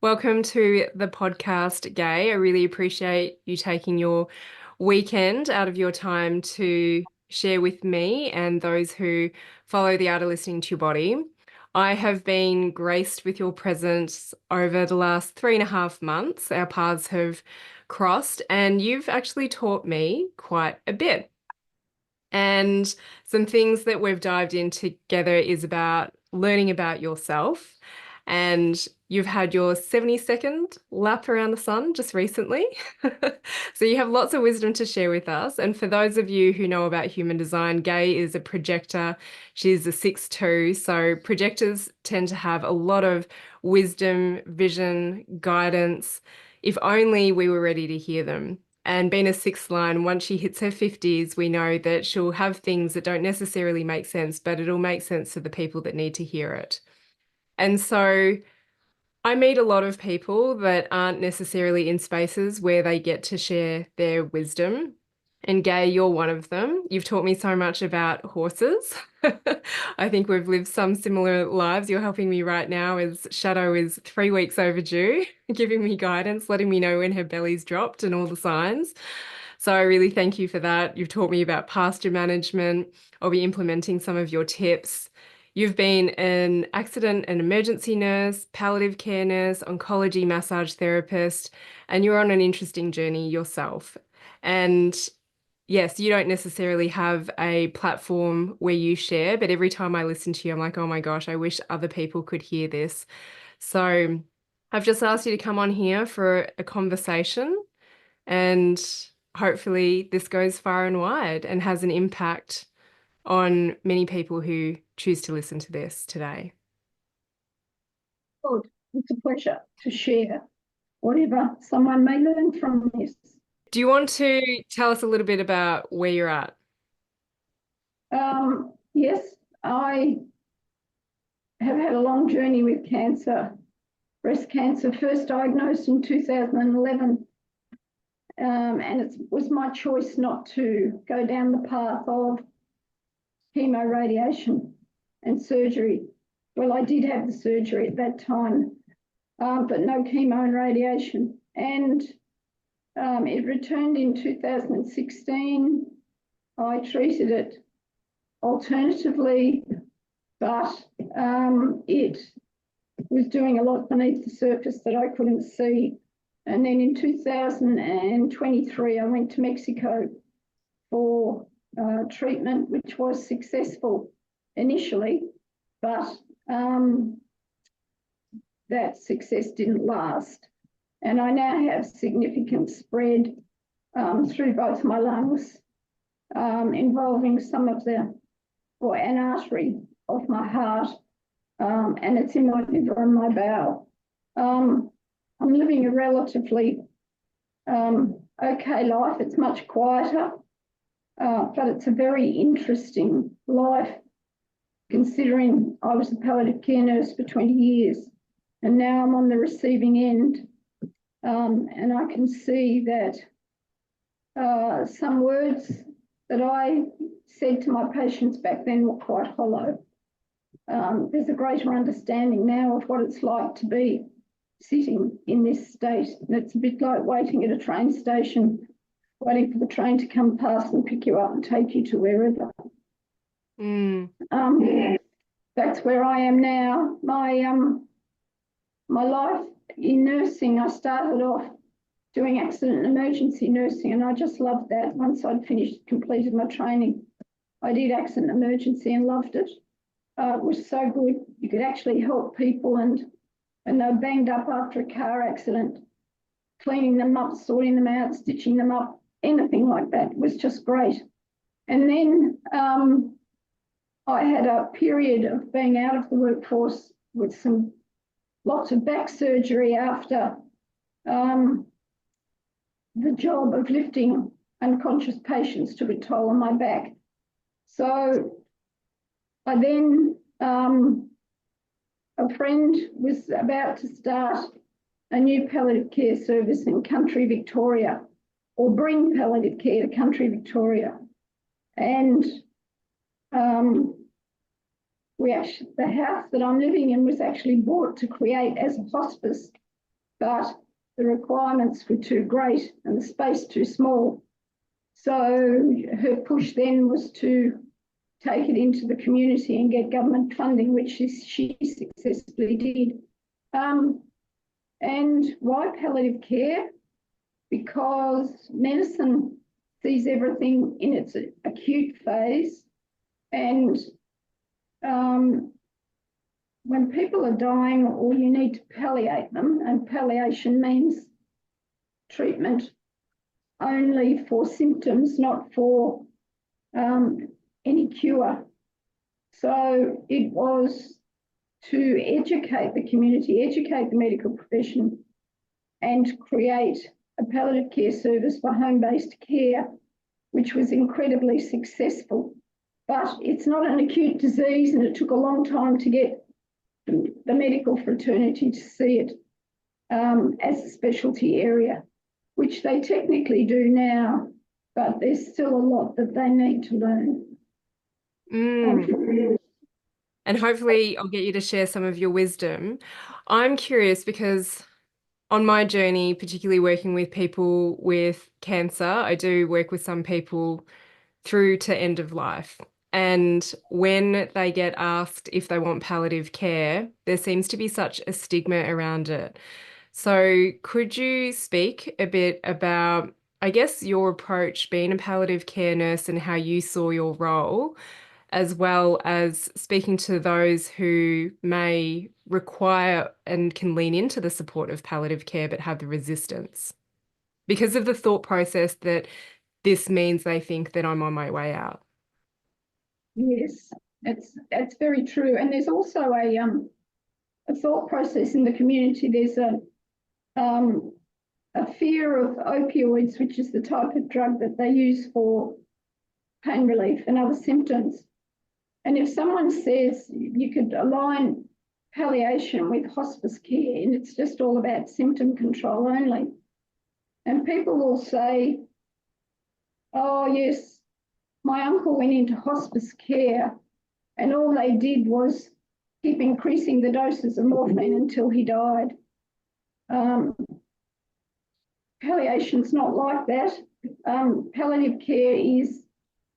Welcome to the podcast, Gay. I really appreciate you taking your weekend out of your time to share with me and those who follow the art of listening to your body. I have been graced with your presence over the last 3.5 months. Our paths have crossed, and you've actually taught me quite a bit. And some things that we've dived in together is about learning about yourself. And you've had your 72nd lap around the sun just recently. So you have lots of wisdom to share with us. And for those of you who know about human design, Gay is a projector. She's a 6-2. So projectors tend to have a lot of wisdom, vision, guidance, if only we were ready to hear them. And being a sixth line, once she hits her 50s, we know that she'll have things that don't necessarily make sense, but it'll make sense to the people that need to hear it. And so I meet a lot of people that aren't necessarily in spaces where they get to share their wisdom. And Gay, you're one of them. You've taught me so much about horses. I think we've lived some similar lives. You're helping me right now as Shadow is 3 weeks overdue, giving me guidance, letting me know when her belly's dropped and all the signs. So I really thank you for that. You've taught me about pasture management. I'll be implementing some of your tips. You've been an accident and emergency nurse, palliative care nurse, oncology massage therapist, and you're on an interesting journey yourself. And yes, you don't necessarily have a platform where you share, but every time I listen to you, I'm like, oh my gosh, I wish other people could hear this. So I've just asked you to come on here for a conversation, and hopefully this goes far and wide and has an impact on many people who choose to listen to this today. Good. It's a pleasure to share whatever someone may learn from this. Do you want to tell us a little bit about where you're at? Yes, I have had a long journey with cancer, breast cancer, first diagnosed in 2011. And it was my choice not to go down the path of chemo, radiation and surgery. Well, I did have the surgery at that time, but no chemo and radiation. And it returned in 2016. I treated it alternatively, but it was doing a lot beneath the surface that I couldn't see. And then in 2023, I went to Mexico for treatment, which was successful initially, but that success didn't last. And I now have significant spread through both my lungs, involving some of an artery of my heart, and it's in my liver and my bowel. I'm living a relatively okay life. It's much quieter, but it's a very interesting life, considering I was a palliative care nurse for 20 years, and now I'm on the receiving end. And I can see that some words that I said to my patients back then were quite hollow. There's a greater understanding now of what it's like to be sitting in this state. And it's a bit like waiting at a train station, waiting for the train to come past and pick you up and take you to wherever. That's where I am now. My life in nursing, I started off doing accident and emergency nursing, and I just loved that. Once I'd completed my training, I did accident and emergency and loved it. It was so good. You could actually help people, and they were banged up after a car accident, cleaning them up, sorting them out, stitching them up, anything like that. It was just great. And then I had a period of being out of the workforce with lots of back surgery after the job of lifting unconscious patients took a toll on my back. So I then, a friend was about to start a new palliative care service in country Victoria, or bring palliative care to country Victoria. And the house that I'm living in was actually bought to create as a hospice but the requirements were too great and the space too small. So her push then was to take it into the community and get government funding, which she successfully did. And why palliative care? Because medicine sees everything in its acute phase. And when people are dying, or you need to palliate them, and palliation means treatment only for symptoms, not for any cure. So it was to educate the community, educate the medical profession, and create a palliative care service for home-based care, which was incredibly successful. But it's not an acute disease, and it took a long time to get the medical fraternity to see it as a specialty area, which they technically do now, but there's still a lot that they need to learn. And hopefully I'll get you to share some of your wisdom. I'm curious because on my journey, particularly working with people with cancer, I do work with some people through to end of life. And when they get asked if they want palliative care, there seems to be such a stigma around it. So could you speak a bit about, I guess, your approach being a palliative care nurse and how you saw your role, as well as speaking to those who may require and can lean into the support of palliative care but have the resistance because of the thought process that this means they think that I'm on my way out? Yes, that's very true. And there's also a thought process in the community. There's a fear of opioids, which is the type of drug that they use for pain relief and other symptoms. And if someone says you could align palliation with hospice care and it's just all about symptom control only, and people will say, oh yes, my uncle went into hospice care and all they did was keep increasing the doses of morphine until he died. Palliation's not like that. Palliative care is,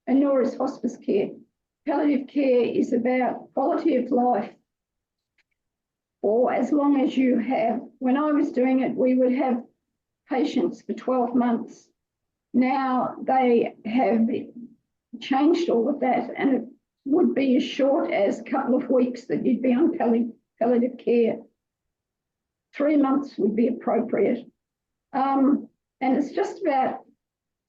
and nor is hospice care. Palliative care is about quality of life for as long as you have. When I was doing it, we would have patients for 12 months. Now they have changed all of that, and it would be as short as a couple of weeks that you'd be on palliative care. 3 months would be appropriate. And it's just about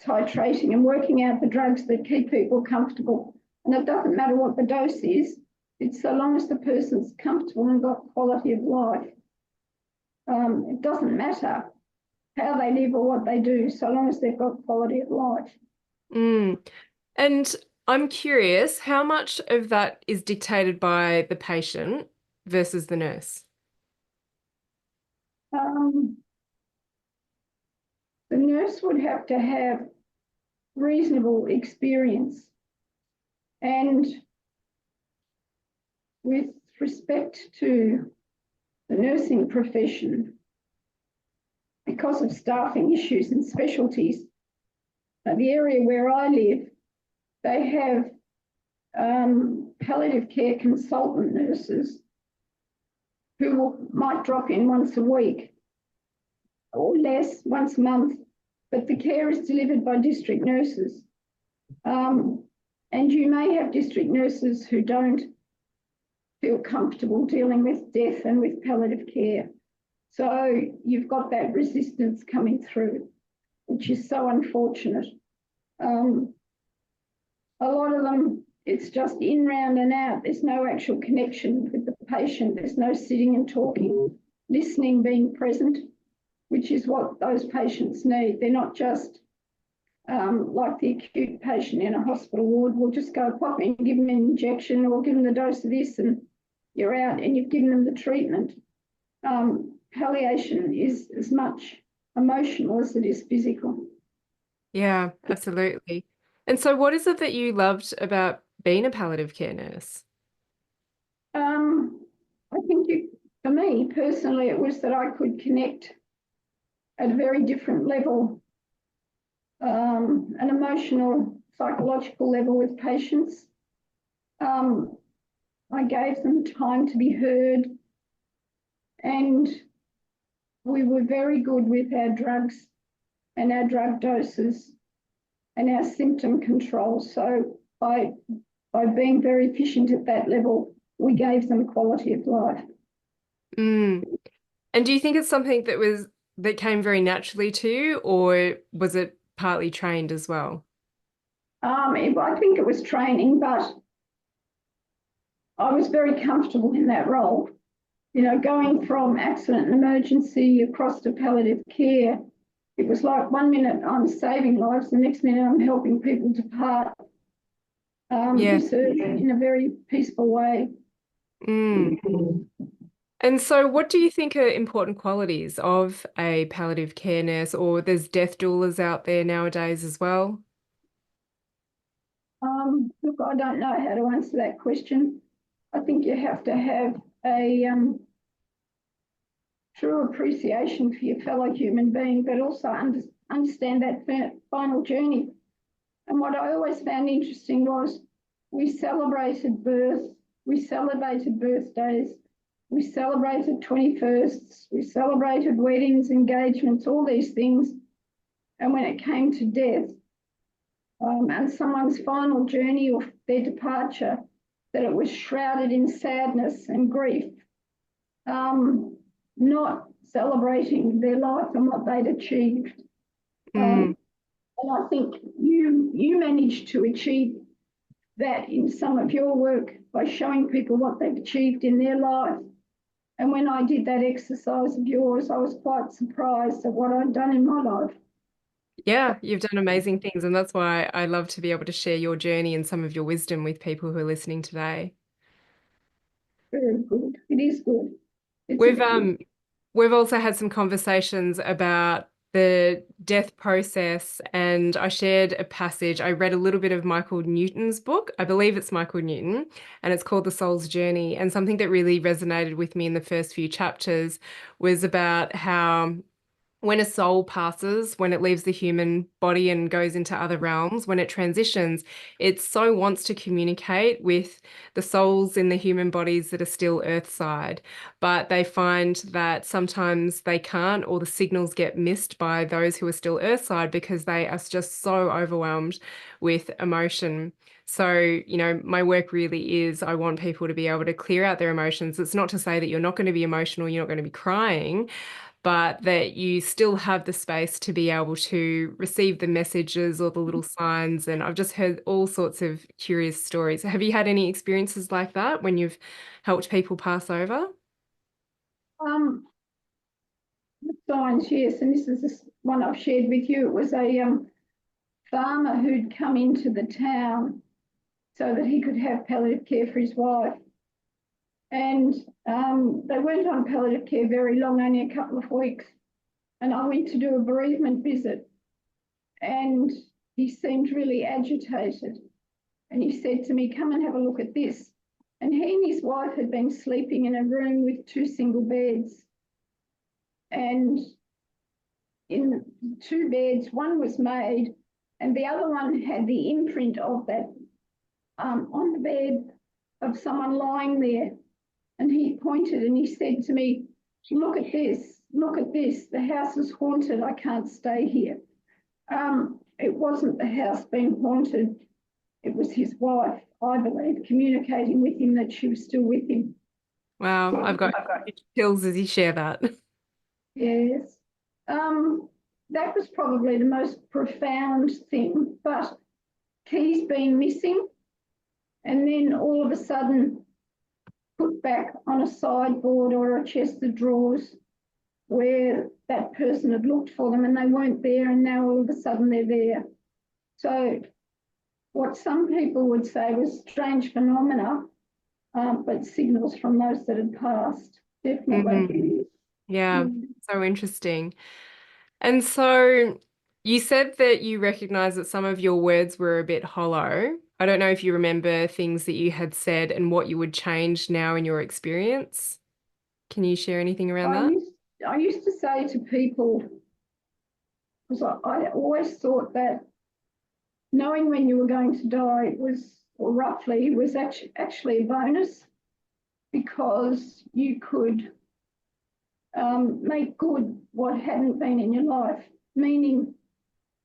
titrating and working out the drugs that keep people comfortable. And it doesn't matter what the dose is, it's so long as the person's comfortable and got quality of life. It doesn't matter how they live or what they do, so long as they've got quality of life. And I'm curious, how much of that is dictated by the patient versus the nurse? The nurse would have to have reasonable experience. And with respect to the nursing profession, because of staffing issues and specialties, the area where I live, they have palliative care consultant nurses who might drop in once a week or less, once a month, but the care is delivered by district nurses. And you may have district nurses who don't feel comfortable dealing with death and with palliative care. So you've got that resistance coming through, which is so unfortunate. A lot of them, it's just in, round and out. There's no actual connection with the patient. There's no sitting and talking, listening, being present, which is what those patients need. They're not just like the acute patient in a hospital ward. We'll just go pop in, give them an injection or give them the dose of this and you're out and you've given them the treatment. Palliation is as much emotional as it is physical. Yeah, absolutely. And so what is it that you loved about being a palliative care nurse? I think for me personally, it was that I could connect at a very different level, an emotional, psychological level with patients. I gave them time to be heard, and we were very good with our drugs and our drug doses and our symptom control. So by being very efficient at that level, we gave them quality of life. Mm. And do you think it's something that came very naturally to you, or was it partly trained as well? I think it was training, but I was very comfortable in that role. You know, going from accident and emergency across to palliative care, it was like 1 minute I'm saving lives, the next minute I'm helping people depart Yeah. this earth in a very peaceful way. Mm. And so, what do you think are important qualities of a palliative care nurse, or there's death doulas out there nowadays as well? Look, I don't know how to answer that question. I think you have to have a true appreciation for your fellow human being, but also understand that final journey. And what I always found interesting was we celebrated birth, we celebrated birthdays, we celebrated 21sts, we celebrated weddings, engagements, all these things. And when it came to death and someone's final journey or their departure, that it was shrouded in sadness and grief, not celebrating their life and what they'd achieved. Mm. And I think you managed to achieve that in some of your work by showing people what they've achieved in their life. And when I did that exercise of yours, I was quite surprised at what I'd done in my life. Yeah, you've done amazing things, and that's why I love to be able to share your journey and some of your wisdom with people who are listening today. Very good. It is good. It's a We've um we've also had some conversations about the death process, and I shared a passage. I read a little bit of Michael Newton's book. I believe it's Michael Newton, and it's called The Soul's Journey. And something that really resonated with me in the first few chapters was about how when a soul passes, when it leaves the human body and goes into other realms, when it transitions, it so wants to communicate with the souls in the human bodies that are still earthside. But they find that sometimes they can't, or the signals get missed by those who are still earthside because they are just so overwhelmed with emotion. So, my work really is I want people to be able to clear out their emotions. It's not to say that you're not going to be emotional, you're not going to be crying, but that you still have the space to be able to receive the messages or the little signs. And I've just heard all sorts of curious stories. Have you had any experiences like that when you've helped people pass over? um, signs, yes, and this is this one I've shared with you. It was a farmer who'd come into the town so that he could have palliative care for his wife. And they weren't on palliative care very long, only a couple of weeks. And I went to do a bereavement visit, and he seemed really agitated. And he said to me, "Come and have a look at this." And he and his wife had been sleeping in a room with two single beds. And in two beds, one was made, and the other one had the imprint of that on the bed of someone lying there. And he pointed and he said to me, "Look at this, look at this. The house is haunted. I can't stay here." It wasn't the house being haunted. It was his wife, I believe, communicating with him that she was still with him. Wow, I've got chills as you share that. Yes. That was probably the most profound thing. But keys been missing, and then all of a sudden put back on a sideboard or a chest of drawers where that person had looked for them and they weren't there, and now all of a sudden they're there. So what some people would say was strange phenomena, but signals from those that had passed, Mhm. definitely. Yeah, Mm. so interesting. And so you said that you recognize that some of your words were a bit hollow. I don't know if you remember things that you had said and what you would change now in your experience. Can you share anything around I that? used, I used to say to people, because I always thought that knowing when you were going to die was, or roughly, was actually a bonus, because you could make good what hadn't been in your life, meaning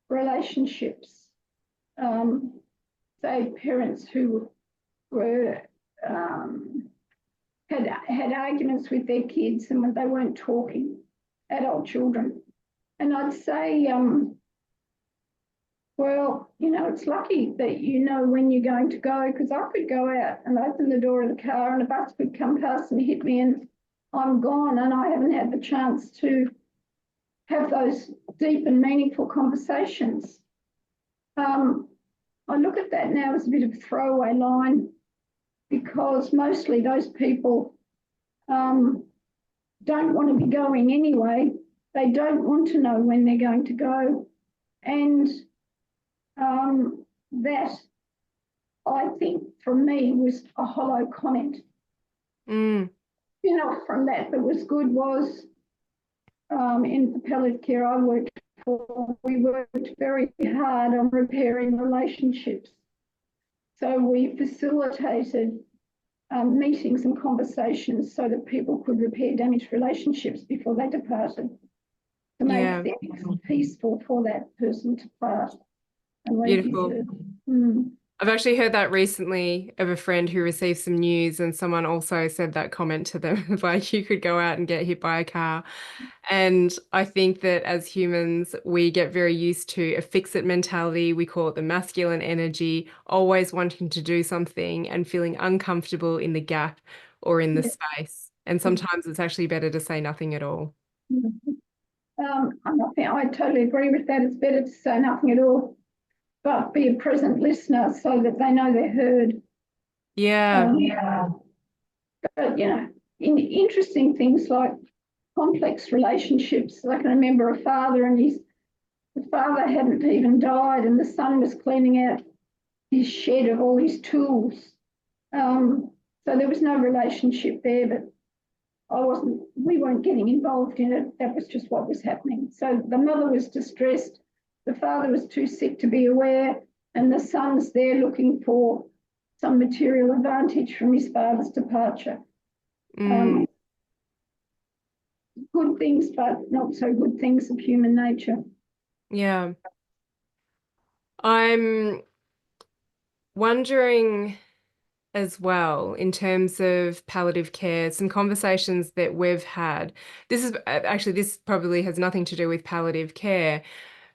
relationships. Say parents who were had arguments with their kids and when they weren't talking, adult children. And I'd say, well, you know, it's lucky that you know when you're going to go, because I could go out and open the door of the car and a bus could come past and hit me and I'm gone, and I haven't had the chance to have those deep and meaningful conversations. I look at that now as a bit of a throwaway line, because mostly those people don't want to be going anyway. They don't want to know when they're going to go. And that, I think, from me, was a hollow comment. Mm. You know, from that was good was in the palliative care I worked for, we worked very hard on repairing relationships. So we facilitated meetings and conversations so that people could repair damaged relationships before they departed, to make things peaceful for that person to part and leave his earth. I've actually heard that recently of a friend who received some news, and someone also said that comment to them, like, you could go out and get hit by a car. And I think that as humans, we get very used to a fix-it mentality. We call it the masculine energy, always wanting to do something and feeling uncomfortable in the gap or in the space. And sometimes it's actually better to say nothing at all. I totally agree with that. It's better to say nothing at all, but be a present listener so that they know they're heard. Yeah. But, you know, interesting things like complex relationships. I can remember a father, and the father hadn't even died, and the son was cleaning out his shed of all his tools. So there was no relationship there, but we weren't getting involved in it. That was just what was happening. So the mother was distressed. The father was too sick to be aware, and the son's there looking for some material advantage from his father's departure. Good things, but not so good things of human nature. Yeah. I'm wondering as well, in terms of palliative care, some conversations that we've had. This probably has nothing to do with palliative care,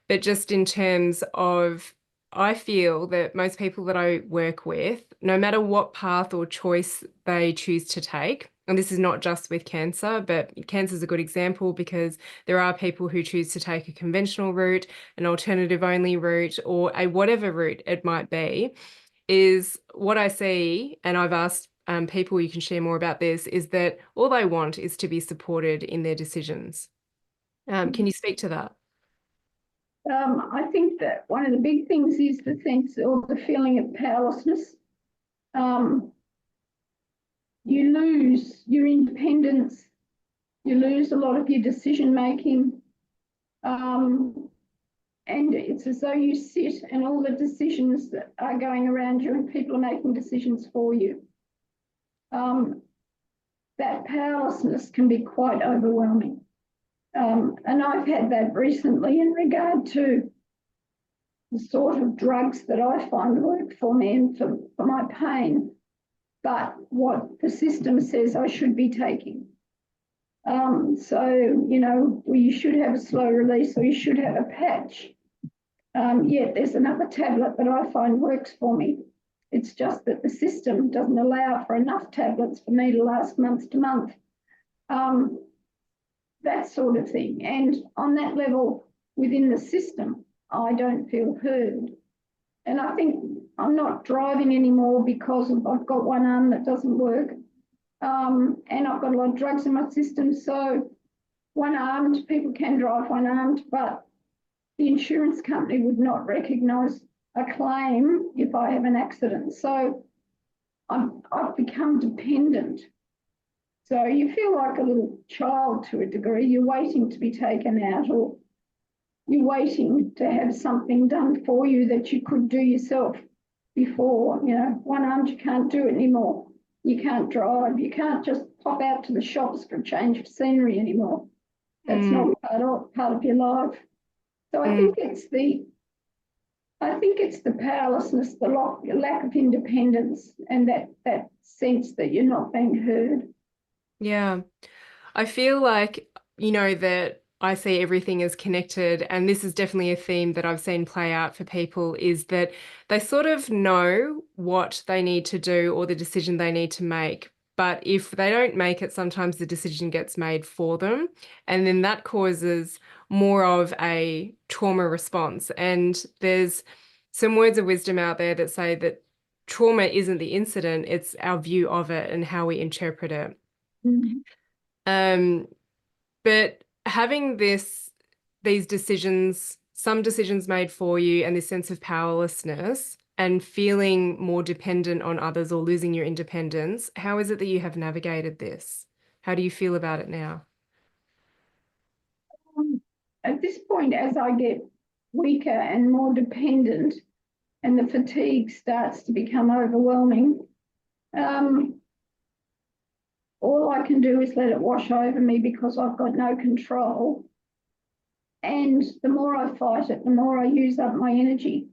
but just in terms of, I feel that most people that I work with, no matter what path or choice they choose to take, and this is not just with cancer, but cancer is a good example because there are people who choose to take a conventional route, an alternative only route, or a whatever route it might be, is what I see, and I've asked people, you can share more about this, is that all they want is to be supported in their decisions. Can you speak to that? I think that one of the big things is the sense or the feeling of powerlessness. You lose your independence, you lose a lot of your decision making, and it's as though you sit and all the decisions that are going around you and people are making decisions for you. That powerlessness can be quite overwhelming. And I've had that recently in regard to the sort of drugs that I find work for me and for my pain, but what the system says I should be taking. So, you know, well, you should have a slow release or you should have a patch. Yet there's another tablet that I find works for me. It's just that the system doesn't allow for enough tablets for me to last month to month. That sort of thing. And on that level, within the system, I don't feel heard. And I think I'm not driving anymore because I've got one arm that doesn't work. And I've got a lot of drugs in my system. So one-armed, people can drive one-armed, but the insurance company would not recognise a claim if I have an accident. So I've become dependent. So you feel like a little child to a degree. You're waiting to be taken out, or you're waiting to have something done for you that you could do yourself before. You know, one arm, you can't do it anymore. You can't drive. You can't just pop out to the shops for a change of scenery anymore. That's Mm, not part of your life. So mm. I think it's the powerlessness, the lack of independence, and that sense that you're not being heard. Yeah. I feel like, that I see everything as connected, and this is definitely a theme that I've seen play out for people is that they sort of know what they need to do or the decision they need to make. But if they don't make it, sometimes the decision gets made for them. And then that causes more of a trauma response. And there's some words of wisdom out there that say that trauma isn't the incident, it's our view of it and how we interpret it. Mm. Um, but having these decisions, some decisions made for you, and this sense of powerlessness and feeling more dependent on others or losing your independence, how is it that you have navigated this? How do you feel about it now? At this point, as I get weaker and more dependent, and the fatigue starts to become overwhelming, um, all I can do is let it wash over me because I've got no control. And the more I fight it, the more I use up my energy.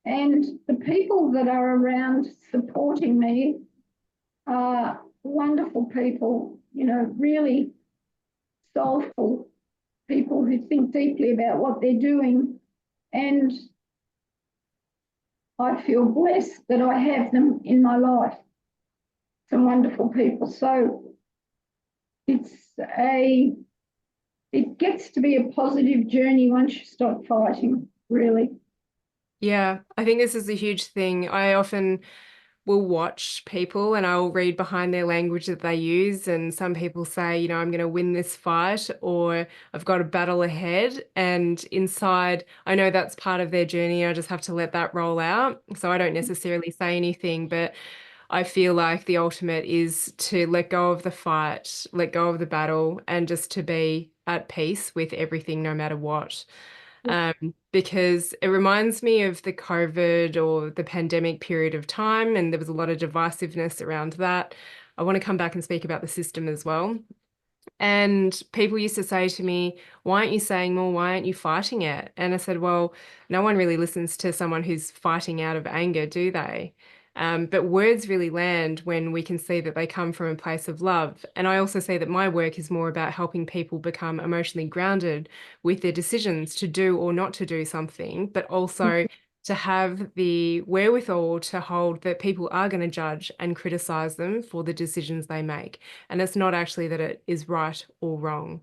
And the people that are around supporting me are wonderful people, you know, really soulful people who think deeply about what they're doing. And I feel blessed that I have them in my life, some wonderful people. So it's it gets to be a positive journey once you stop fighting, really. Yeah, I think this is a huge thing. I often will watch people and I'll read behind their language that they use. And some people say, I'm going to win this fight or I've got a battle ahead. And inside, I know that's part of their journey. I just have to let that roll out. So I don't necessarily say anything, but I feel like the ultimate is to let go of the fight, let go of the battle, and just to be at peace with everything, no matter what. Because it reminds me of the COVID or the pandemic period of time, and there was a lot of divisiveness around that. I want to come back and speak about the system as well. And people used to say to me, why aren't you saying more? Why aren't you fighting it? And I said, well, no one really listens to someone who's fighting out of anger, do they? But words really land when we can see that they come from a place of love. And I also say that my work is more about helping people become emotionally grounded with their decisions to do or not to do something, but also to have the wherewithal to hold that people are going to judge and criticize them for the decisions they make. And it's not actually that it is right or wrong.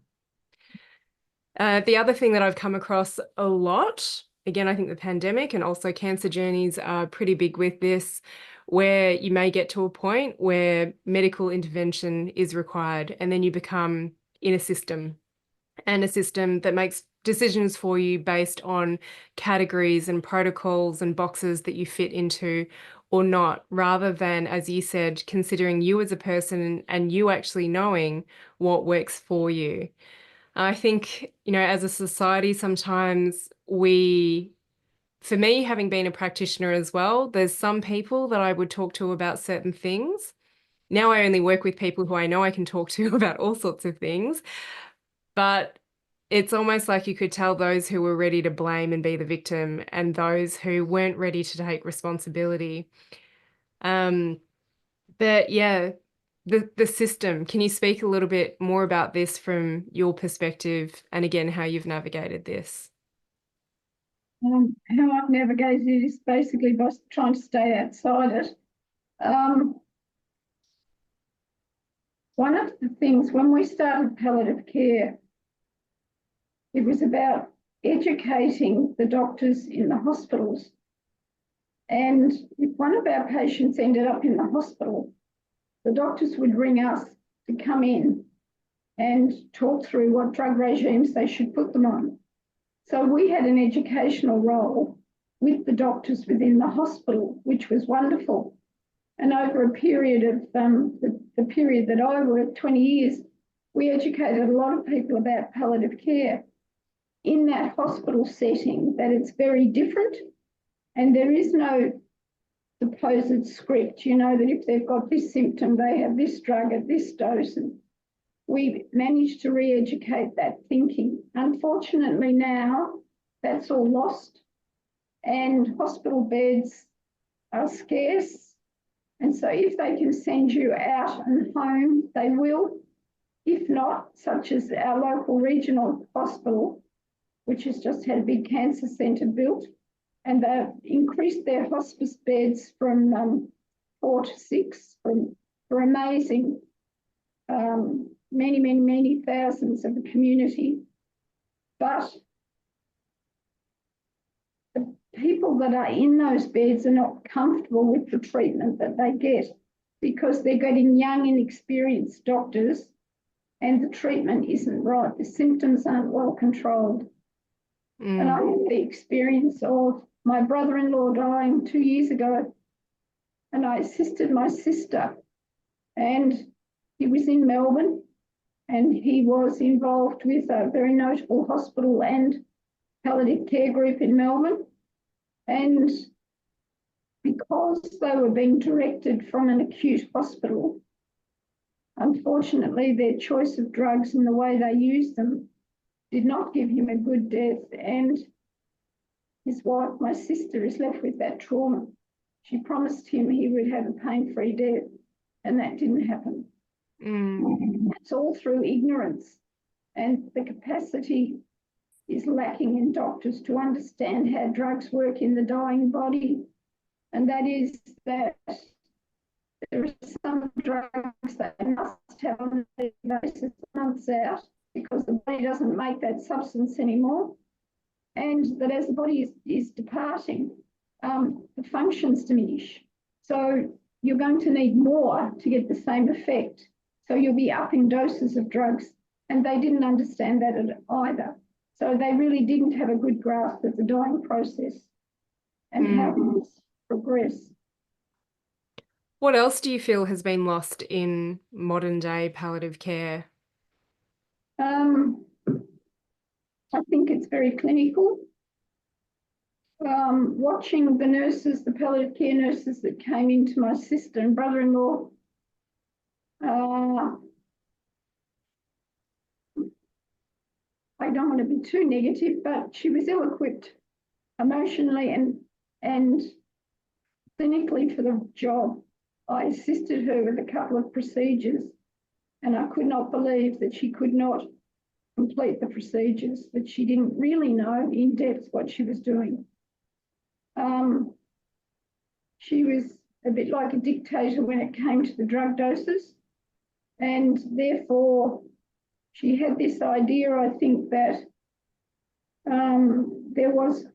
The other thing that I've come across a lot, again, I think the pandemic and also cancer journeys are pretty big with this, where you may get to a point where medical intervention is required, and then you become in a system, and a system that makes decisions for you based on categories and protocols and boxes that you fit into or not, rather than, as you said, considering you as a person and you actually knowing what works for you. I think, as a society, sometimes for me, having been a practitioner as well, there's some people that I would talk to about certain things. Now I only work with people who I know I can talk to about all sorts of things. But it's almost like you could tell those who were ready to blame and be the victim and those who weren't ready to take responsibility. Um, but yeah, the system. Can you speak a little bit more about this from your perspective and again how you've navigated this? How I've navigated it is basically by trying to stay outside it. Um, One of the things when we started palliative care, it was about educating the doctors in the hospitals. And if one of our patients ended up in the hospital, the doctors would ring us to come in and talk through what drug regimes they should put them on. So we had an educational role with the doctors within the hospital, which was wonderful. And over a period of the period that I worked, 20 years, we educated a lot of people about palliative care. in that hospital setting that it's very different, and there is no supposed script, you know, that if they've got this symptom, they have this drug at this dose. And we managed to re-educate that thinking. Unfortunately now, that's all lost, and hospital beds are scarce. And so if they can send you out and home, they will. If not, such as our local regional hospital, which has just had a big cancer centre built, and they've increased their hospice beds from 4 to 6 for amazing many thousands of the community. But the people that are in those beds are not comfortable with the treatment that they get, because they're getting young, inexperienced doctors, and the treatment isn't right. The symptoms aren't well controlled. And I had the experience of my brother-in-law dying 2 years ago, and I assisted my sister, and he was in Melbourne, and he was involved with a very notable hospital and palliative care group in Melbourne. And because they were being directed from an acute hospital, unfortunately, their choice of drugs and the way they used them did not give him a good death. And his wife, my sister, is left with that trauma. She promised him he would have a pain-free death, and that didn't happen. It's all through ignorance, and the capacity is lacking in doctors to understand how drugs work in the dying body. And that is that there are some drugs that must have on a basis months out, because the body doesn't make that substance anymore. And that as the body is departing, the functions diminish. So you're going to need more to get the same effect. So you'll be upping doses of drugs, and they didn't understand that either. So they really didn't have a good grasp of the dying process and how things progress. What else do you feel has been lost in modern day palliative care? I think it's very clinical. Watching the nurses, the palliative care nurses that came into my sister and brother-in-law, I don't want to be too negative, but she was ill-equipped emotionally and clinically for the job. I assisted her with a couple of procedures, and I could not believe that she could not complete the procedures, that she didn't really know in depth what she was doing. She was a bit like a dictator when it came to the drug doses, and therefore she had this idea, I think, that there was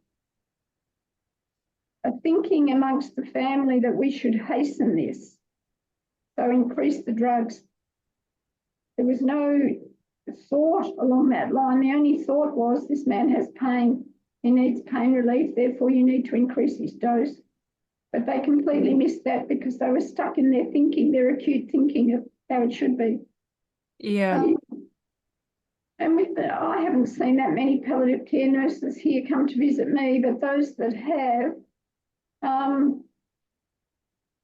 a thinking amongst the family that we should hasten this, so increase the drugs. There was no thought along that line. The only thought was, this man has pain, he needs pain relief, therefore you need to increase his dose. But they completely missed that because they were stuck in their thinking, their acute thinking of how it should be. Yeah. And I haven't seen that many palliative care nurses here come to visit me, but those that have,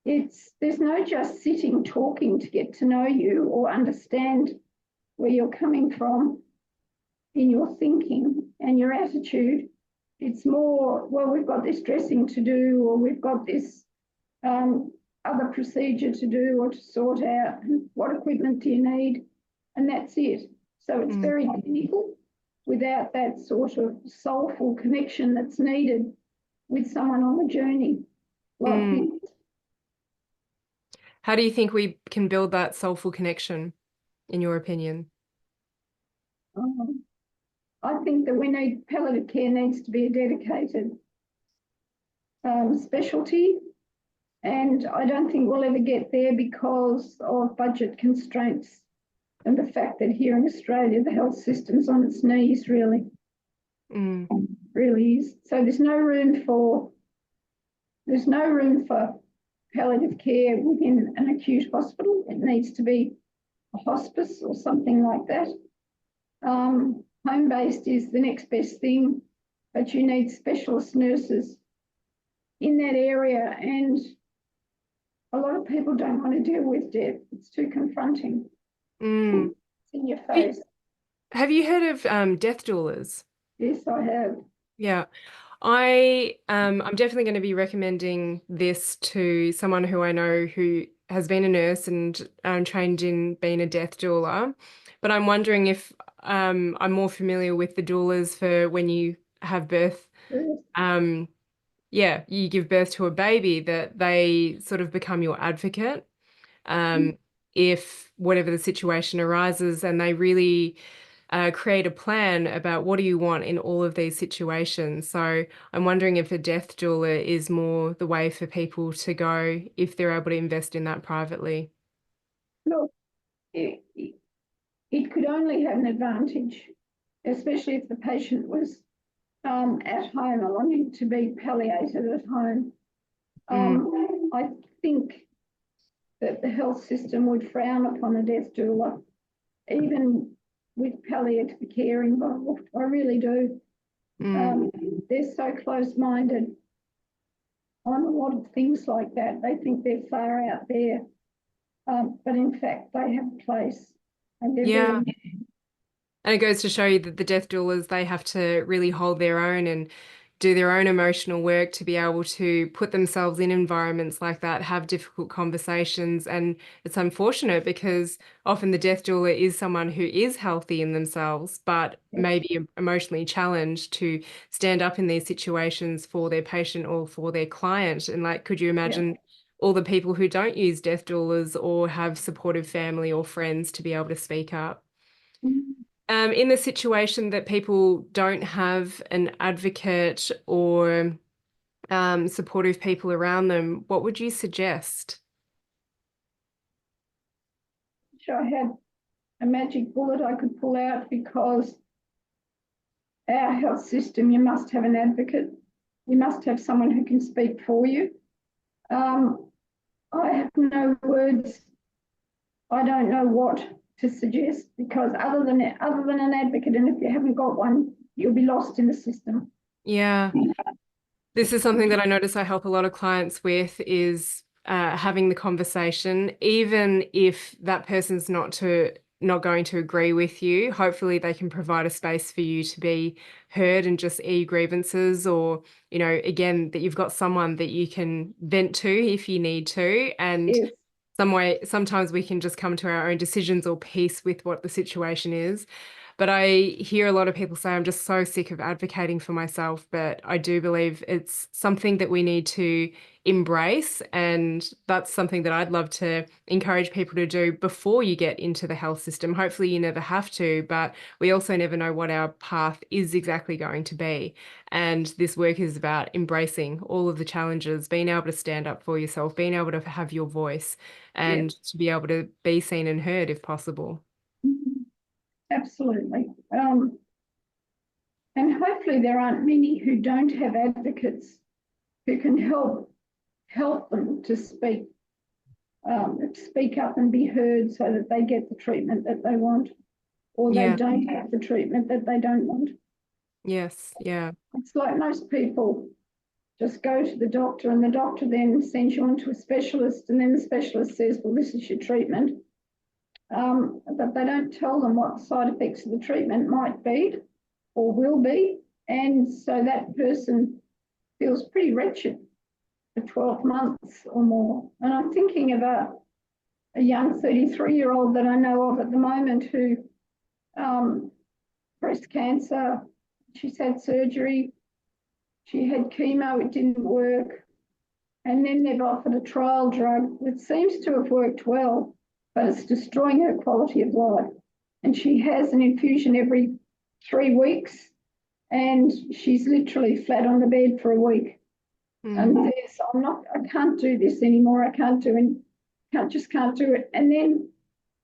there's no just sitting talking to get to know you or understand where you're coming from in your thinking and your attitude. It's more, well, we've got this dressing to do, or we've got this other procedure to do or to sort out. What equipment do you need? And that's it. So it's very clinical without that sort of soulful connection that's needed with someone on the journey like this. How do you think we can build that soulful connection, in your opinion? I think that palliative care needs to be a dedicated specialty, and I don't think we'll ever get there because of budget constraints and the fact that here in Australia the health system's on its knees, really. Really is. So there's no room for palliative care within an acute hospital. It needs to be a hospice or something like that. home-based is the next best thing, but you need specialist nurses in that area. And a lot of people don't want to deal with death. It's too confronting. Mm. It's in your face. Have you heard of death doulas? Yes, I have. Yeah. I'm definitely going to be recommending this to someone who I know who has been a nurse and trained in being a death doula. But I'm wondering if I'm more familiar with the doulas for when you have birth. Yes. Um, yeah, you give birth to a baby, that they sort of become your advocate. If whatever the situation arises, and they really create a plan about what do you want in all of these situations. So I'm wondering if a death doula is more the way for people to go if they're able to invest in that privately. Look, it could only have an advantage, especially if the patient was at home and wanting to be palliated at home. Mm, I think that the health system would frown upon a death doula, even with palliative care involved. I really do. mm, They're so close-minded on a lot of things like that. They think they're far out there, but in fact, they have a place, and they're yeah. very. And it goes to show you that the death doulas, they have to really hold their own and do their own emotional work to be able to put themselves in environments like that, have difficult conversations. And it's unfortunate because often the death doula is someone who is healthy in themselves, but maybe emotionally challenged to stand up in these situations for their patient or for their client. And like, could you Yeah. imagine all the people who don't use death doulas or have supportive family or friends to be able to speak up? In the situation that people don't have an advocate or supportive people around them, what would you suggest? I had a magic bullet I could pull out, because our health system, you must have an advocate. You must have someone who can speak for you. I have no words. I don't know what to suggest, because other than an advocate, and if you haven't got one, you'll be lost in the system. Yeah. This is something that I notice I help a lot of clients with is having the conversation, even if that person's not going to agree with you. Hopefully, they can provide a space for you to be heard and just grievances, or again, that you've got someone that you can vent to if you need to, and Yes. sometimes we can just come to our own decisions or peace with what the situation is. But I hear a lot of people say, I'm just so sick of advocating for myself. But I do believe it's something that we need to embrace. And that's something that I'd love to encourage people to do before you get into the health system. Hopefully, you never have to, but we also never know what our path is exactly going to be. And this work is about embracing all of the challenges, being able to stand up for yourself, being able to have your voice, Yes. and to be able to be seen and heard if possible. Absolutely. And hopefully there aren't many who don't have advocates who can help them to speak up and be heard, so that they get the treatment that they want, or they Yeah. don't have the treatment that they don't want. Yes. Yeah. It's like most people just go to the doctor, and the doctor then sends you on to a specialist, and then the specialist says, well, this is your treatment. But they don't tell them what the side effects of the treatment might be or will be. And so that person feels pretty wretched for 12 months or more. And I'm thinking of a young 33-year-old that I know of at the moment who breast cancer, she's had surgery, she had chemo, it didn't work. And then they've offered a trial drug that seems to have worked well, but it's destroying her quality of life. And she has an infusion every 3 weeks, and she's literally flat on the bed for a week. And there's, I can't do this anymore. I can't do it. Just can't do it. And then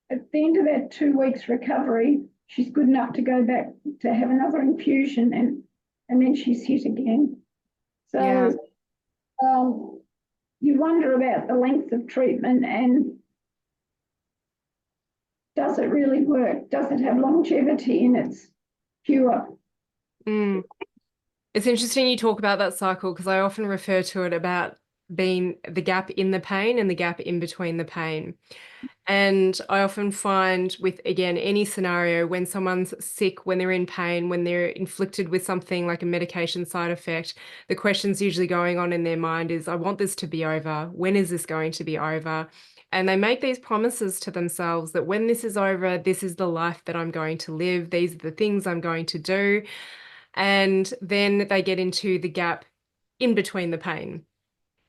at the end of that 2 weeks recovery, she's good enough to go back to have another infusion, and then she's hit again. Yeah. So you wonder about the length of treatment, and does it really work? Does it have longevity in its cure. Mm. It's interesting you talk about that cycle because I often refer to it about being the gap in the pain and the gap in between the pain. And I often find with, again, any scenario when someone's sick, when they're in pain, when they're inflicted with something like a medication side effect, the questions usually going on in their mind is, I want this to be over. When is this going to be over? And they make these promises to themselves that when this is over, this is the life that I'm going to live. These are the things I'm going to do. And then they get into the gap in between the pain.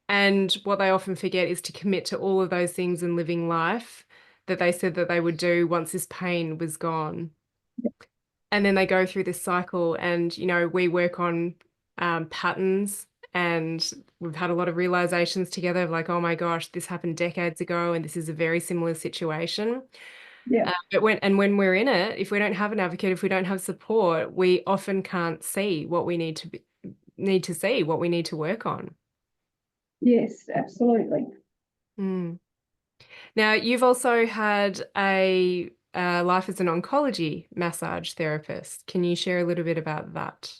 And what they often forget is to commit to all of those things in living life that they said that they would do once this pain was gone. And then they go through this cycle, and, we work on patterns, and we've had a lot of realizations together of like, oh my gosh, this happened decades ago, and this is a very similar situation. Yeah. But when we're in it, if we don't have an advocate, if we don't have support, we often can't see what we need to see, what we need to work on. Yes, absolutely. Mm. Now, you've also had a life as an oncology massage therapist. Can you share a little bit about that?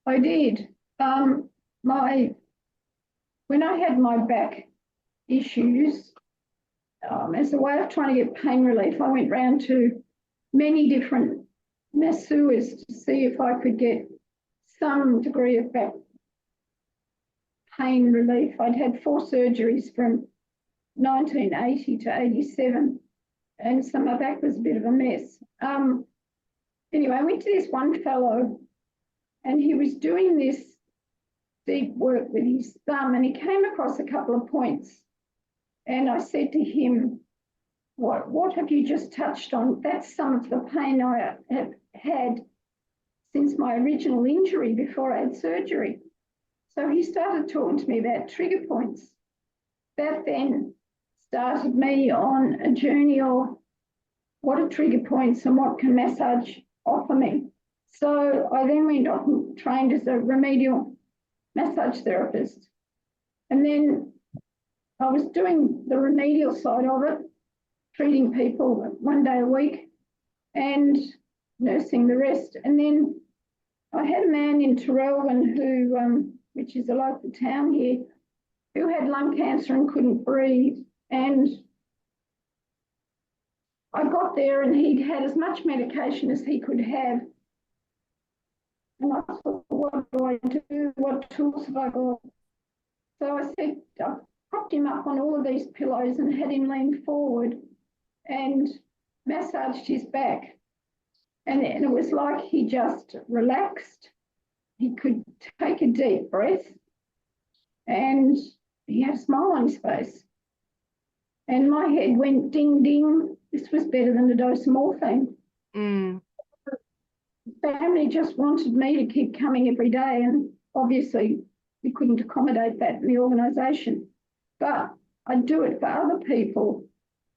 I did. My when I had my back issues, as a way of trying to get pain relief, I went round to many different masseurs to see if I could get some degree of back pain relief. I'd had 4 surgeries from 1980 to 87, and so my back was a bit of a mess. Anyway, I went to this one fellow, and he was doing this deep work with his thumb, and he came across a couple of points. And I said to him, what have you just touched on? That's some of the pain I have had since my original injury before I had surgery. So he started talking to me about trigger points. That then started me on a journey of what are trigger points and what can massage offer me. So I then went off and trained as a remedial massage therapist. And then I was doing the remedial side of it, treating people 1 day a week and nursing the rest. And then I had a man in Terrelwyn who, which is a local town here, who had lung cancer and couldn't breathe. And I got there and he'd had as much medication as he could have. And I thought, what do I do? What tools have I got? So I said, I propped him up on all of these pillows and had him lean forward and massaged his back. And it was like he just relaxed. He could take a deep breath and he had a smile on his face. And my head went ding, ding. This was better than a dose of morphine. Mm. The family just wanted me to keep coming every day, and obviously we couldn't accommodate that in the organisation. But I'd do it for other people,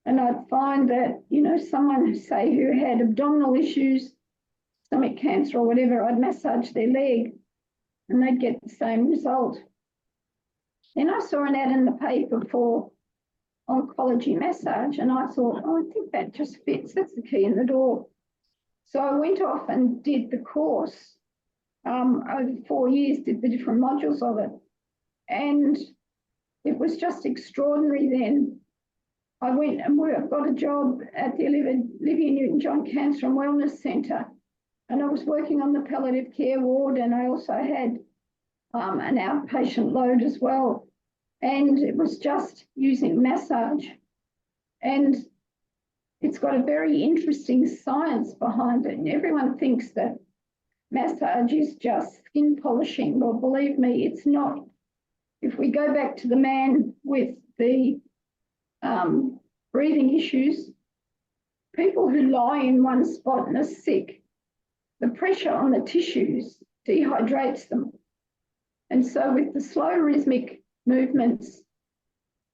and I'd find that, someone, say, who had abdominal issues, stomach cancer or whatever, I'd massage their leg and they'd get the same result. Then I saw an ad in the paper for oncology massage, and I thought, I think that just fits. That's the key in the door. So I went off and did the course over 4 years, did the different modules of it. And it was just extraordinary then. I went and got a job at the Olivia Newton-John Cancer and Wellness Centre, and I was working on the palliative care ward, and I also had an outpatient load as well. And it was just using massage. And it's got a very interesting science behind it. And everyone thinks that massage is just skin polishing. Well, believe me, it's not. If we go back to the man with the breathing issues, people who lie in one spot and are sick, the pressure on the tissues dehydrates them. And so with the slow rhythmic movements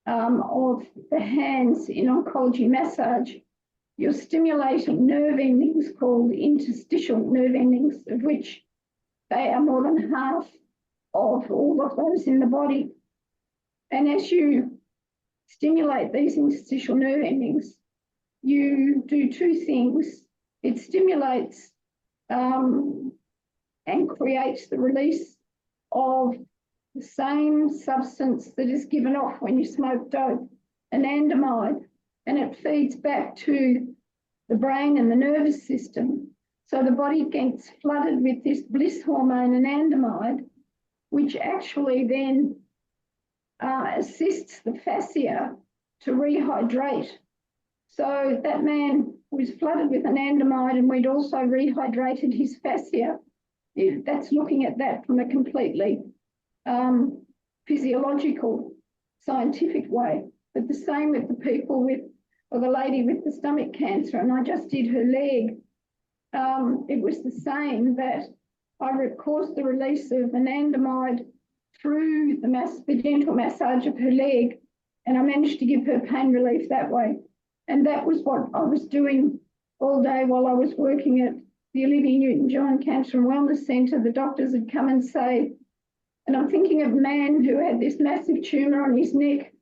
of the hands in oncology massage, you're stimulating nerve endings called interstitial nerve endings, of which they are more than half of all of those in the body. And as you stimulate these interstitial nerve endings, you do 2 things. It stimulates um, and creates the release of the same substance that is given off when you smoke dope, anandamide, and it feeds back to the brain and the nervous system. So the body gets flooded with this bliss hormone, anandamide, which actually then assists the fascia to rehydrate. So that man was flooded with anandamide, and we'd also rehydrated his fascia. That's looking at that from a completely physiological, scientific way. But the same with the people with, or the lady with the stomach cancer, and I just did her leg. It was the same, that I caused the release of anandamide through the gentle massage of her leg, and I managed to give her pain relief that way. And that was what I was doing all day while I was working at the Olivia Newton-John Cancer and Wellness Centre. The doctors had come and say, and I'm thinking of a man who had this massive tumour on his neck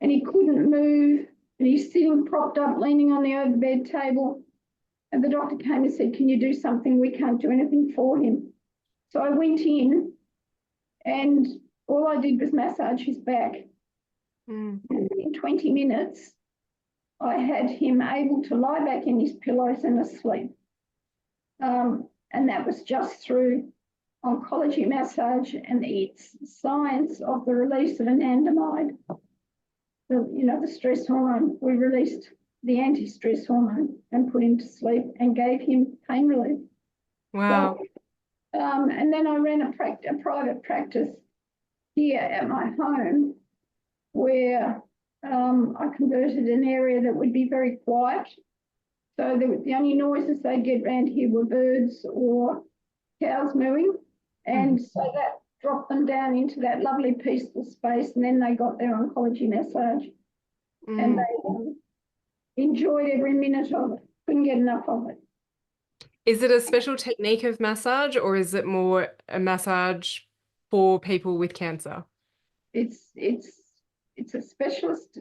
and he couldn't move, and he's sitting propped up, leaning on the overbed table. And the doctor came and said, "Can you do something? We can't do anything for him." So I went in and all I did was massage his back. And in 20 minutes, I had him able to lie back in his pillows and asleep. And that was just through oncology massage and its science of the release of anandamide. The stress hormone. We released the anti-stress hormone and put him to sleep and gave him pain relief. Wow. So, and then I ran a private practice here at my home where I converted an area that would be very quiet. So the only noises they'd get around here were birds or cows mooing. And so that dropped them down into that lovely peaceful space, and then they got their oncology massage. And they enjoyed every minute of it, couldn't get enough of it. Is it a special technique of massage, or is it more a massage for people with cancer? It's a specialist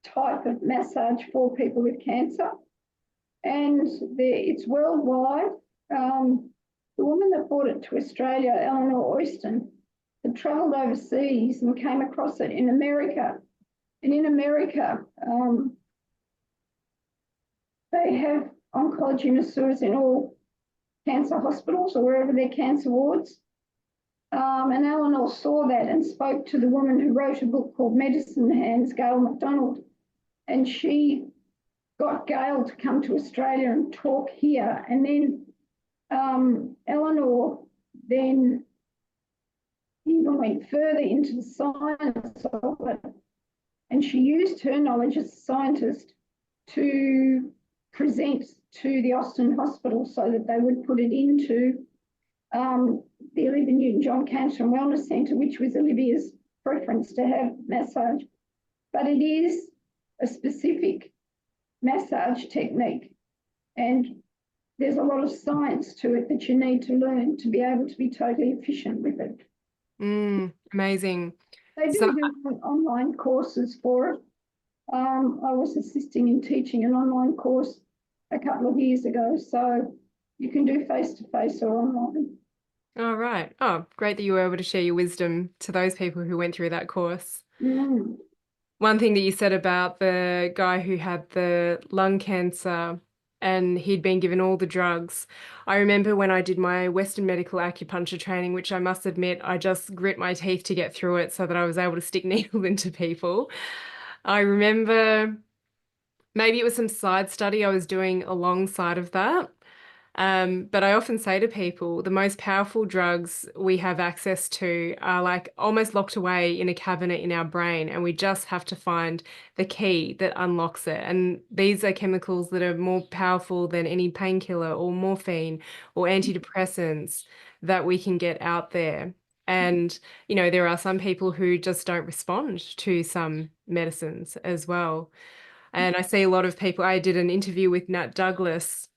type of massage for people with cancer, and it's worldwide. The woman that brought it to Australia, Eleanor Oyston, had travelled overseas and came across it in America. And in America, they have oncology masseurs in all cancer hospitals or wherever their cancer wards. And Eleanor saw that and spoke to the woman who wrote a book called Medicine Hands, Gail McDonald. And she got Gail to come to Australia and talk here. And then Eleanor then even went further into the science of it. And she used her knowledge as a scientist to present to the Austin Hospital so that they would put it into the Olivia Newton-John Cancer and Wellness Centre, which was Olivia's preference to have massage. But it is a specific massage technique, and there's a lot of science to it that you need to learn to be able to be totally efficient with it. Amazing. They do online courses for it. I was assisting in teaching an online course a couple of years ago, so you can do face-to-face or online. All right. Oh, great that you were able to share your wisdom to those people who went through that course. One thing that you said about the guy who had the lung cancer and he'd been given all the drugs. I remember when I did my Western medical acupuncture training, which I must admit, I just grit my teeth to get through it so that I was able to stick needles into people. I remember maybe it was some side study I was doing alongside of that. But I often say to people, the most powerful drugs we have access to are like almost locked away in a cabinet in our brain, and we just have to find the key that unlocks it. And these are chemicals that are more powerful than any painkiller or morphine or antidepressants that we can get out there. And, there are some people who just don't respond to some medicines as well. And I see a lot of people. I did an interview with Nat Douglas.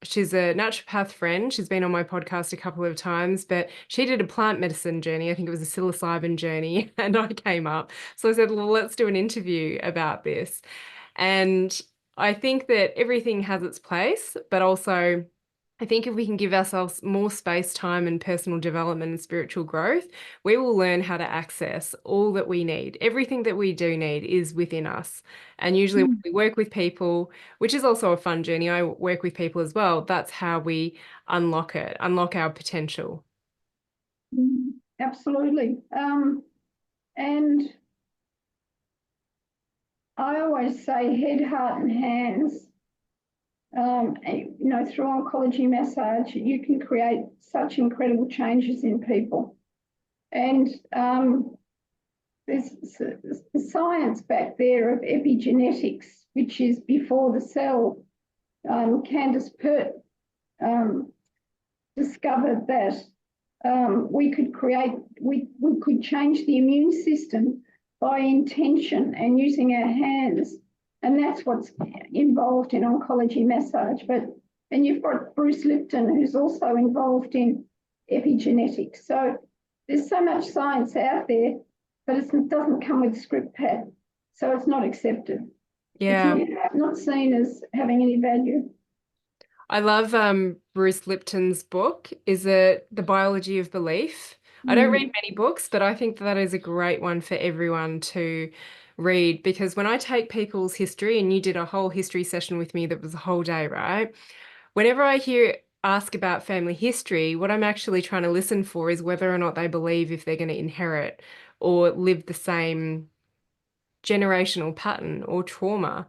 She's a naturopath friend. She's been on my podcast a couple of times, but she did a plant medicine journey. I think it was a psilocybin journey, and I came up. So I said, well, let's do an interview about this. And I think that everything has its place, but also I think if we can give ourselves more space, time, and personal development and spiritual growth, we will learn how to access all that we need. Everything that we do need is within us. And usually, when Mm. we work with people, which is also a fun journey, I work with people as well. That's how we unlock it, unlock our potential. Absolutely. And I always say head, heart, and hands. Through oncology massage, you can create such incredible changes in people. And there's the science back there of epigenetics, which is before the cell. Candace Pert discovered that we could change the immune system by intention and using our hands. And that's what's involved in oncology massage. And you've got Bruce Lipton, who's also involved in epigenetics. So there's so much science out there, but it doesn't come with script pad. So it's not accepted. It's Yeah. not seen as having any value. I love Bruce Lipton's book. Is it The Biology of Belief? I don't read Mm. many books, but I think that is a great one for everyone to read because when I take people's history, and you did a whole history session with me that was a whole day, right? Whenever I hear ask about family history, what I'm actually trying to listen for is whether or not they believe if they're going to inherit or live the same generational pattern or trauma.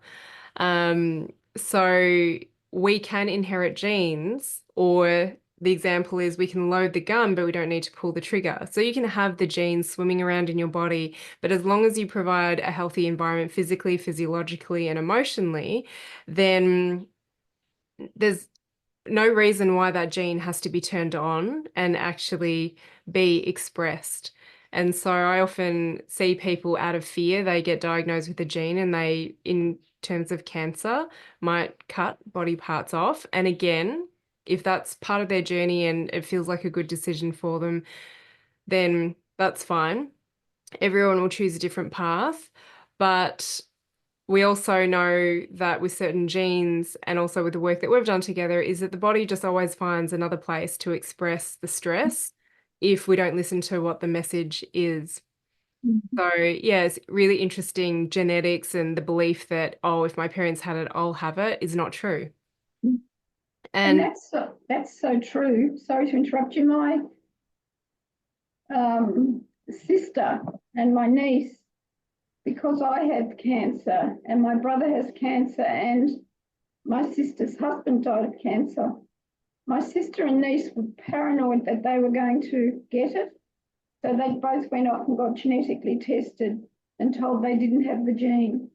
So we can inherit genes, or the example is we can load the gun, but we don't need to pull the trigger. So you can have the genes swimming around in your body, but as long as you provide a healthy environment physically, physiologically, and emotionally, then there's no reason why that gene has to be turned on and actually be expressed. And so I often see people out of fear, they get diagnosed with a gene and they, in terms of cancer, might cut body parts off. And again, if that's part of their journey and it feels like a good decision for them, then that's fine. Everyone will choose a different path. But we also know that with certain genes and also with the work that we've done together is that the body just always finds another place to express the stress if we don't listen to what the message is. So yeah, it's really interesting genetics and the belief that, oh, if my parents had it, I'll have it is not true. And And that's so true. Sorry to interrupt you. My sister and my niece, because I have cancer and my brother has cancer and my sister's husband died of cancer, my sister and niece were paranoid that they were going to get it. So they both went off and got genetically tested and told they didn't have the gene.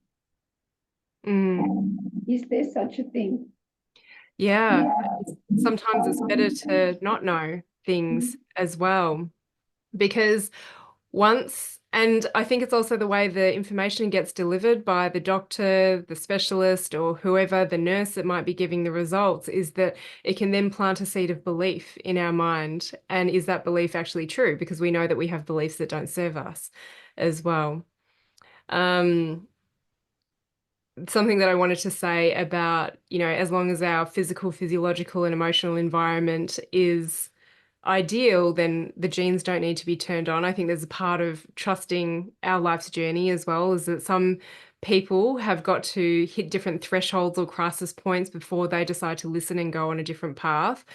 Is there such a thing? yeah, sometimes it's better to not know things as well because and I think it's also the way the information gets delivered by the doctor, the specialist, or whoever, the nurse that might be giving the results, is that it can then plant a seed of belief in our mind. And is that belief actually true? Because we know that we have beliefs that don't serve us as well. Um, Something that I wanted to say about, as long as our physical, physiological, and emotional environment is ideal, then the genes don't need to be turned on. I think there's a part of trusting our life's journey as well, is that some people have got to hit different thresholds or crisis points before they decide to listen and go on a different path.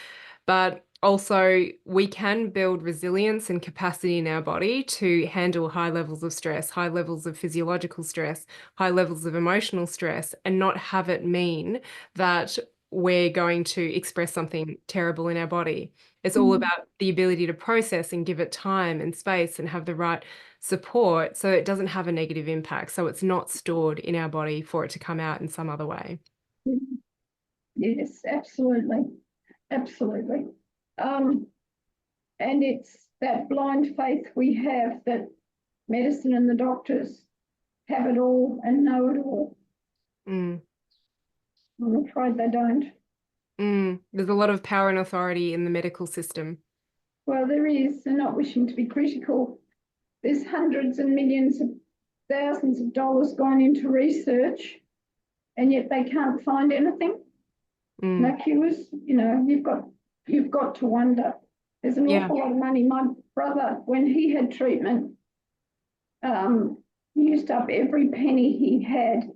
But also, we can build resilience and capacity in our body to handle high levels of stress, high levels of physiological stress, high levels of emotional stress, and not have it mean that we're going to express something terrible in our body. It's all about the ability to process and give it time and space and have the right support so it doesn't have a negative impact. So it's not stored in our body for it to come out in some other way. Yes, absolutely. Absolutely. And it's that blind faith we have that medicine and the doctors have it all and know it all. Mm. I'm afraid they don't. There's a lot of power and authority in the medical system. Well, there is, and not wishing to be critical, there's hundreds and millions of thousands of dollars gone into research, and yet they can't find anything. Mm. No cures, you've got to wonder. There's an Yeah. awful lot of money. My brother, when he had treatment, used up every penny he had.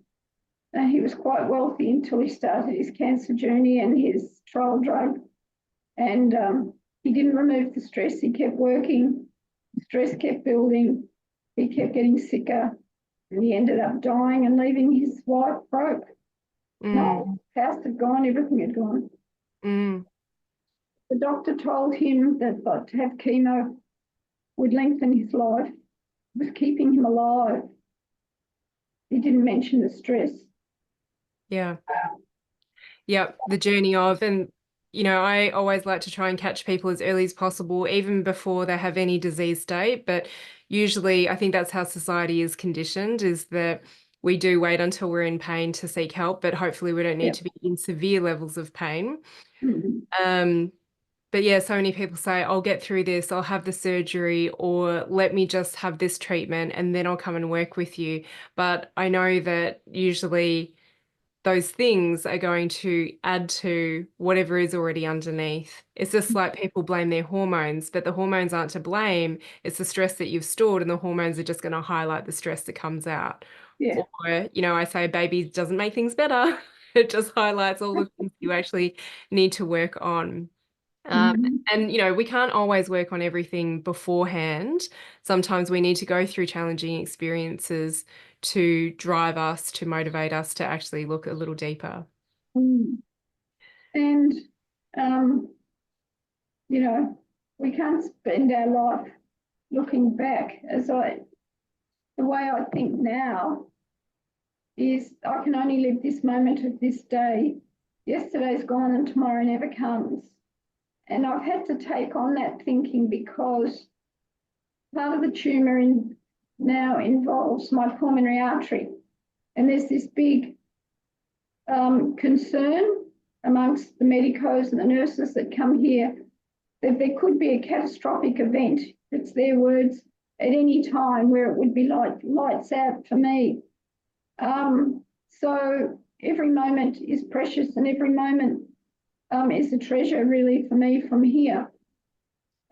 He was quite wealthy until he started his cancer journey and his trial drug. And he didn't remove the stress. He kept working. The stress kept building. He kept getting sicker. And he ended up dying and leaving his wife broke. Mm. No, house had gone, everything had gone. Mm. The doctor told him that to have chemo would lengthen his life. It was keeping him alive. He didn't mention the stress. Yeah. Yeah. The journey of, and I always like to try and catch people as early as possible, even before they have any disease state. But usually, I think that's how society is conditioned, is that we do wait until we're in pain to seek help, but hopefully we don't need Yep. to be in severe levels of pain. Mm-hmm. Um, but yeah, so many people say, I'll get through this, I'll have the surgery, or let me just have this treatment and then I'll come and work with you. But I know that usually those things are going to add to whatever is already underneath. It's just like people blame their hormones, but the hormones aren't to blame. It's the stress that you've stored, and the hormones are just going to highlight the stress that comes out. Yeah. Or, I say baby doesn't make things better. It just highlights all the things you actually need to work on. Um, Mm-hmm. and, we can't always work on everything beforehand. Sometimes we need to go through challenging experiences to drive us, to motivate us to actually look a little deeper. Mm. And, um, we can't spend our life looking back. The way I think now is I can only live this moment of this day. Yesterday's gone and tomorrow never comes. And I've had to take on that thinking because part of the tumour now involves my pulmonary artery. And there's this big concern amongst the medicos and the nurses that come here that there could be a catastrophic event, it's their words, at any time where it would be like lights out for me. So every moment is precious and every moment is a treasure really for me from here.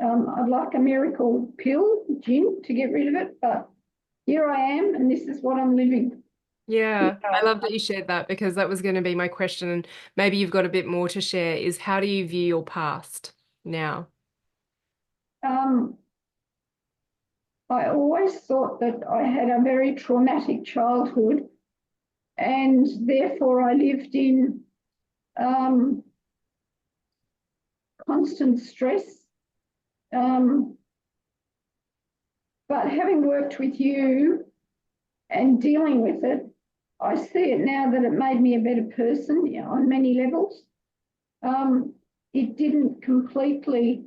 I'd like a miracle pill, gin, to get rid of it, but here I am and this is what I'm living. Yeah, I love that you shared that, because that was going to be my question. And maybe you've got a bit more to share, is how do you view your past now? Um, I always thought that I had a very traumatic childhood and therefore I lived in um, constant stress. Um, but having worked with you and dealing with it, I see it now that it made me a better person, on many levels. It didn't completely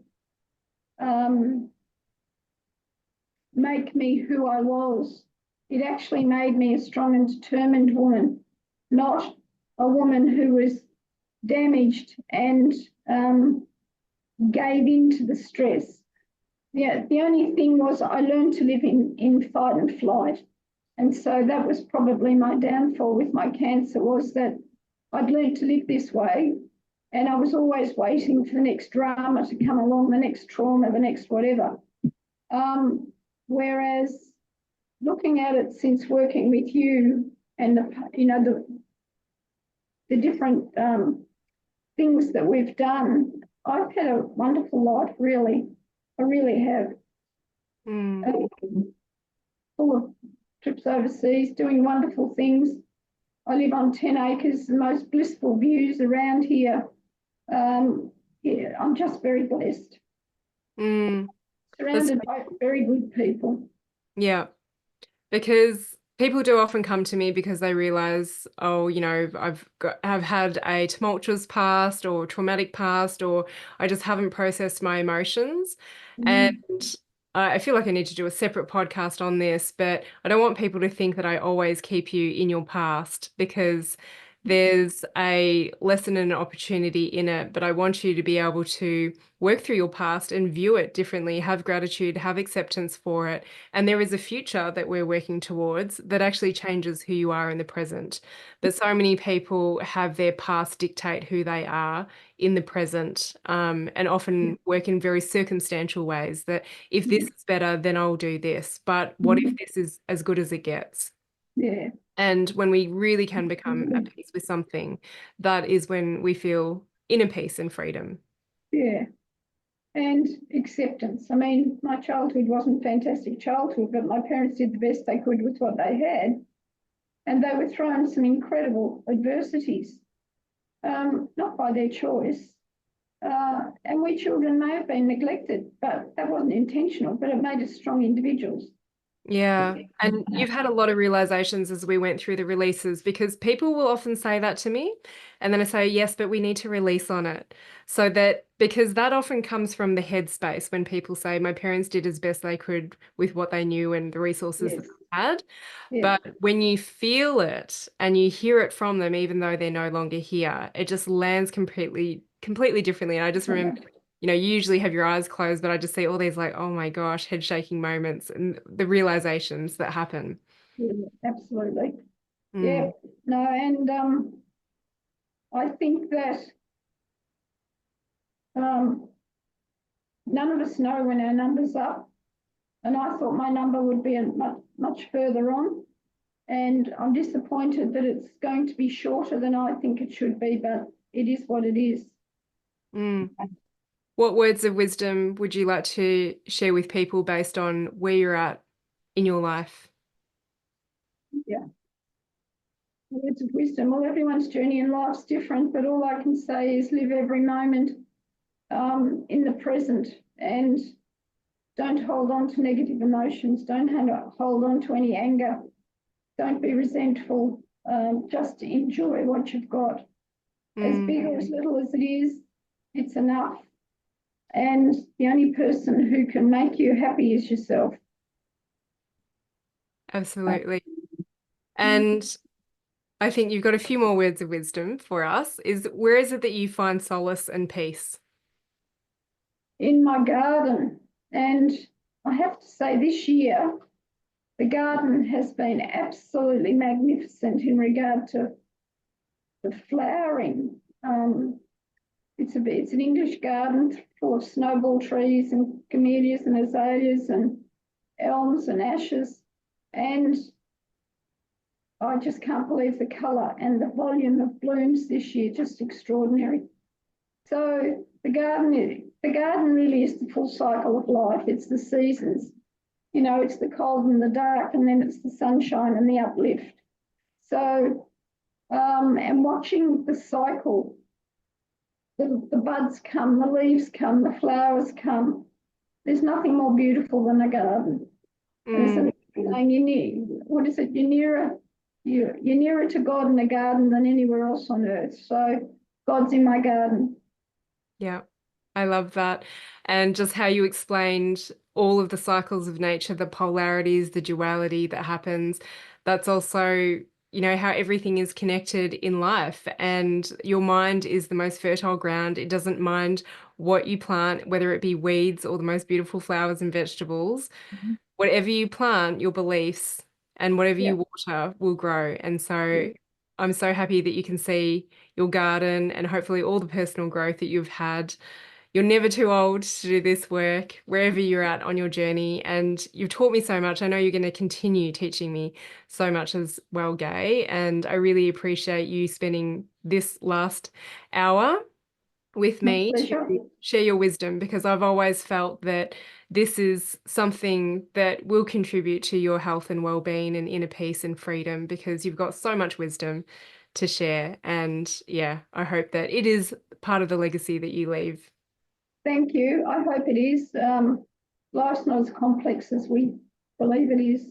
make me who I was. It actually made me a strong and determined woman, not a woman who was damaged and gave in to the stress. Yeah, the only thing was I learned to live in fight and flight. And so that was probably my downfall with my cancer, was that I'd learned to live this way and I was always waiting for the next drama to come along, the next trauma, the next whatever. Whereas looking at it since working with you and the different things that we've done, I've had a wonderful life, really. I really have. Mm. Full of trips overseas, doing wonderful things. I live on 10 acres, the most blissful views around here. Yeah, I'm just very blessed, Mm. That's, surrounded by very good people. yeah. Because people do often come to me because they realize, oh, I've had a tumultuous past or traumatic past, or I just haven't processed my emotions. And Mm. I feel like I need to do a separate podcast on this, but I don't want people to think that I always keep you in your past, because there's a lesson and an opportunity in it, but I want you to be able to work through your past and view it differently, have gratitude, have acceptance for it. And there is a future that we're working towards that actually changes who you are in the present. But so many people have their past dictate who they are in the present, and often work in very circumstantial ways that if this is better, then I'll do this. But what if this is as good as it gets? Yeah, And when we really can become at peace with something, that is when we feel inner peace and freedom. yeah. And acceptance. I mean, my childhood wasn't fantastic childhood, but my parents did the best they could with what they had. And they were thrown some incredible adversities, not by their choice. And we children may have been neglected, but that wasn't intentional, but it made us strong individuals. Yeah. And you've had a lot of realizations as we went through the releases because people will often say that to me. And then I say, yes, but we need to release on it. So that because that often comes from the headspace when people say, my parents did as best they could with what they knew and the resources that Yes, they had. yeah, But when you feel it and you hear it from them, even though they're no longer here, it just lands completely differently. And I just remember, you usually have your eyes closed, but I just see all these like, oh my gosh, head shaking moments and the realizations that happen. yeah, absolutely. Yeah, Mm, no, and I think that um, none of us know when our number's up. And I thought my number would be much further on. And I'm disappointed that it's going to be shorter than I think it should be, but it is what it is. mm. What words of wisdom would you like to share with people based on where you're at in your life? Yeah. Words of wisdom. Well, everyone's journey in life's different, but all I can say is live every moment in the present and don't hold on to negative emotions. Don't hold on to any anger. Don't be resentful. Just enjoy what you've got. As Mm, big or as little as it is, it's enough. And the only person who can make you happy is yourself. absolutely. And I think you've got a few more words of wisdom for us. Is where is it that you find solace and peace? In my garden, and I have to say this year, the garden has been absolutely magnificent in regard to the flowering. It's an English garden full of snowball trees and camellias and azaleas and elms and ashes. And I just can't believe the colour and the volume of blooms this year, just extraordinary. So the garden really is the full cycle of life. It's the seasons. It's the cold and the dark, and then it's the sunshine and the uplift. So, and watching the cycle, the buds come, the leaves come, the flowers come. There's nothing more beautiful than a garden. And it's Mm, saying what is it? You're nearer to God in a garden than anywhere else on earth. So God's in my garden. yeah, I love that. And just how you explained all of the cycles of nature, the polarities, the duality that happens. That's also, how everything is connected in life. And your mind is the most fertile ground. It doesn't mind what you plant, whether it be weeds or the most beautiful flowers and vegetables. Whatever you plant, your beliefs and whatever Yeah, you water will grow. And yeah. so I'm so happy that you can see your garden and hopefully all the personal growth that you've had. You're never too old to do this work, wherever you're at on your journey. And you've taught me so much. I know you're going to continue teaching me so much as well, Gay. And I really appreciate you spending this last hour with My me pleasure. to share your wisdom because I've always felt that this is something that will contribute to your health and well-being and inner peace and freedom because you've got so much wisdom to share. And yeah, I hope that it is part of the legacy that you leave. Thank you. I hope it is. Life's not as complex as we believe it is.